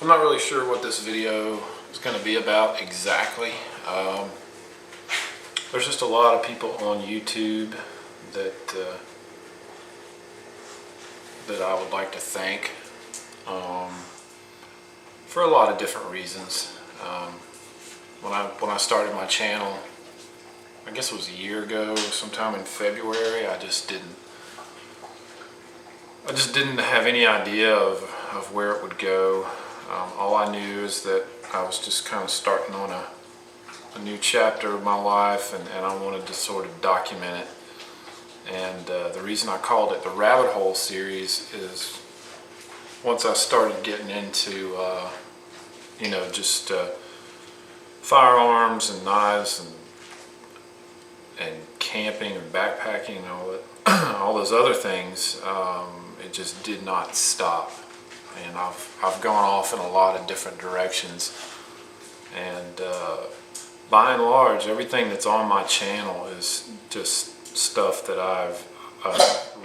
I'm not really sure what this video is going to be about exactly. There's just a lot of people on YouTube that I would like to thank for a lot of different reasons. When I started my channel, I guess it was a year ago, sometime in February, I just didn't have any idea of where it would go. All I knew is that I was just kind of starting on a new chapter of my life, and I wanted to sort of document it. And the reason I called it the Rabbit Hole series is once I started getting into just firearms and knives and camping and backpacking and all those other things, it just did not stop. And I've gone off in a lot of different directions, and by and large, everything that's on my channel is just stuff that I've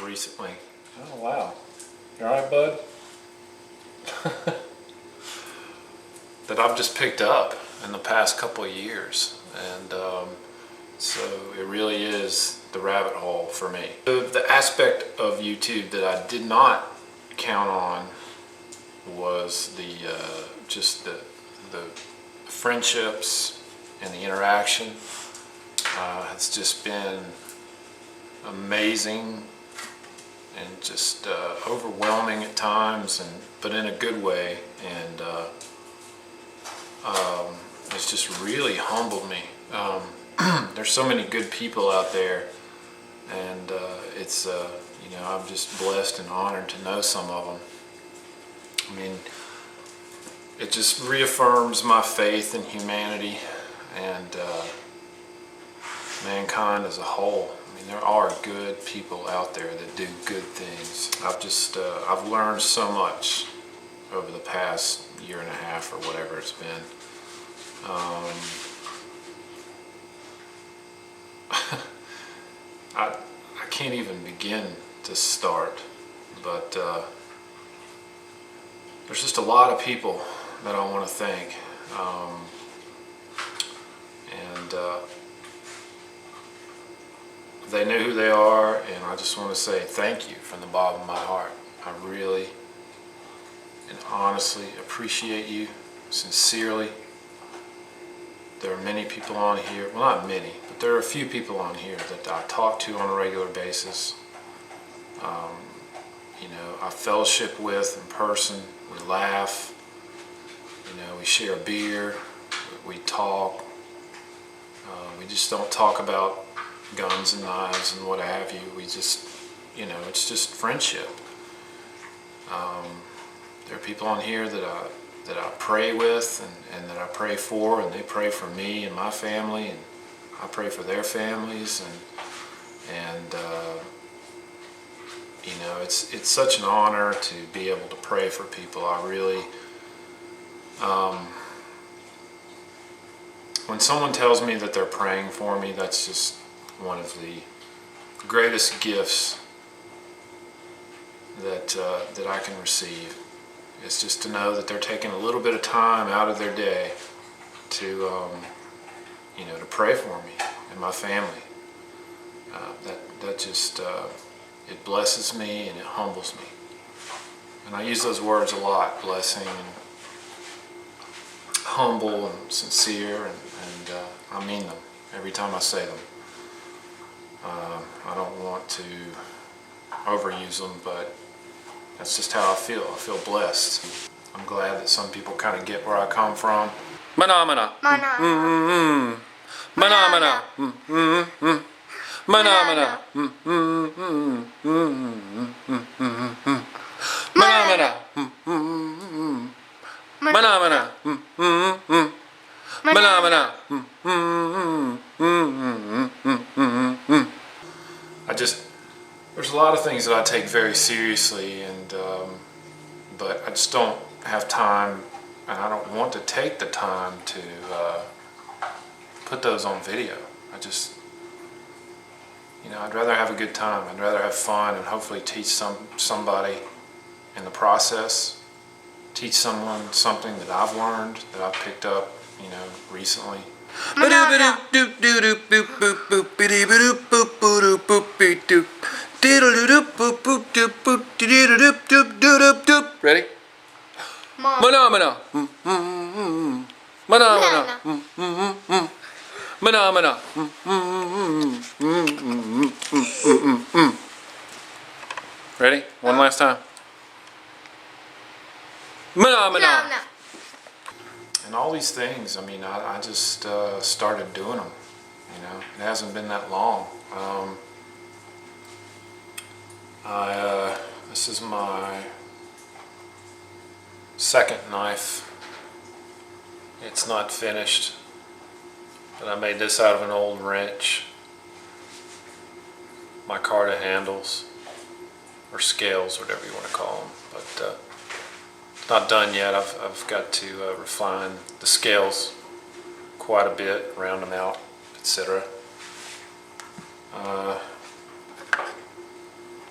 recently. Oh wow, you all right, bud? That I've just picked up in the past couple of years, and so it really is the rabbit hole for me. The aspect of YouTube that I did not count on was just the friendships and the interaction. It's just been amazing and just overwhelming at times, but in a good way, and it's just really humbled me. There's so many good people out there, and it's I'm just blessed and honored to know some of them. I mean, it just reaffirms my faith in humanity and mankind as a whole. I mean, there are good people out there that do good things. I've learned so much over the past year and a half or whatever it's been. I can't even begin to start, but there's just a lot of people that I want to thank, and they know who they are, and I just want to say thank you from the bottom of my heart. I really and honestly appreciate you, sincerely. There are many people on here, well, not many, but there are a few people on here that I talk to on a regular basis. I fellowship with in person. We laugh, we share a beer, we talk. We just don't talk about guns and knives and what have you. We just, it's just friendship. There are people on here that I pray with and that I pray for, and they pray for me and my family, and I pray for their families, and it's such an honor to be able to pray for people. I really, when someone tells me that they're praying for me, that's just one of the greatest gifts that I can receive. It's just to know that they're taking a little bit of time out of their day to to pray for me and my family. That just it blesses me and it humbles me. And I use those words a lot: blessing and humble and sincere, and I mean them every time I say them. I don't want to overuse them, but that's just how I feel. I feel blessed. I'm glad that some people kind of get where I come from. Mana. Mana. Mana. Mana. There's a lot of things that I take very seriously, but I just don't have time, and I don't want to take the time to put those on video. I'd rather have a good time. I'd rather have fun and hopefully teach somebody in the process. teach someone something that I've learned, that I've picked up, you know, recently. Ready? Phenomena. Phenomena. Phenomena. Ready? One last time. Phenomena. And all these things, I mean, I just started doing them, you know. It hasn't been that long. This is my second knife. It's not finished, but I made this out of an old wrench. Micarta handles, or scales, whatever you want to call them. But it's not done yet. I've got to refine the scales quite a bit, round them out, etc.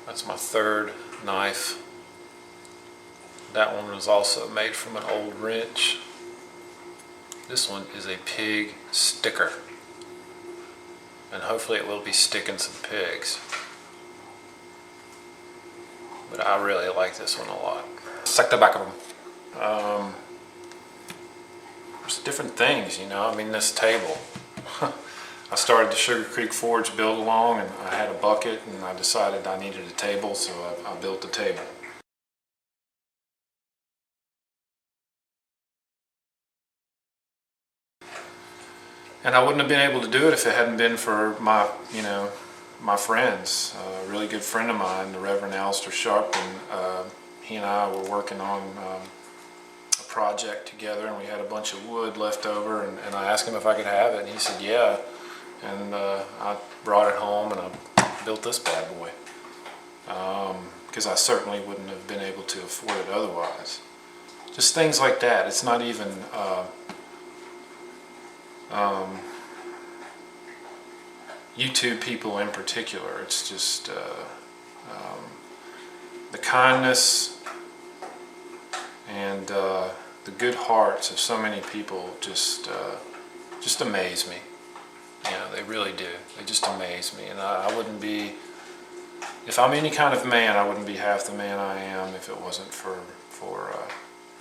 That's my third knife. That one was also made from an old wrench. This one is a pig sticker, and hopefully it will be sticking some pigs. But I really like this one a lot. Suck the back of them. There's different things, you know. I mean, this table. I started the Sugar Creek Forge build along, and I had a bucket, and I decided I needed a table, so I built the table. And I wouldn't have been able to do it if it hadn't been for my, you know, my friends. A really good friend of mine, the Reverend Alistair Sharpton, he and I were working on a project together, and we had a bunch of wood left over, and I asked him if I could have it, and he said yeah. And I brought it home, and I built this bad boy. Because I certainly wouldn't have been able to afford it otherwise. Just things like that. It's not even YouTube people in particular. It's just the kindness and the good hearts of so many people just amaze me. You know, they really do. They just amaze me. And I wouldn't be, if I'm any kind of man, I wouldn't be half the man I am if it wasn't for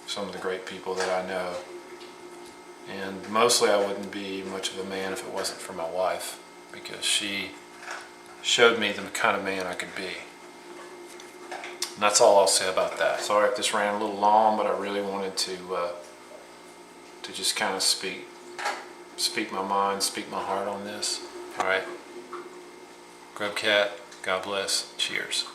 some of the great people that I know. And mostly I wouldn't be much of a man if it wasn't for my wife, because she showed me the kind of man I could be. And that's all I'll say about that. Sorry if this ran a little long, but I really wanted to just kind of speak my mind, speak my heart on this. All right. Grub Cat, God bless. Cheers.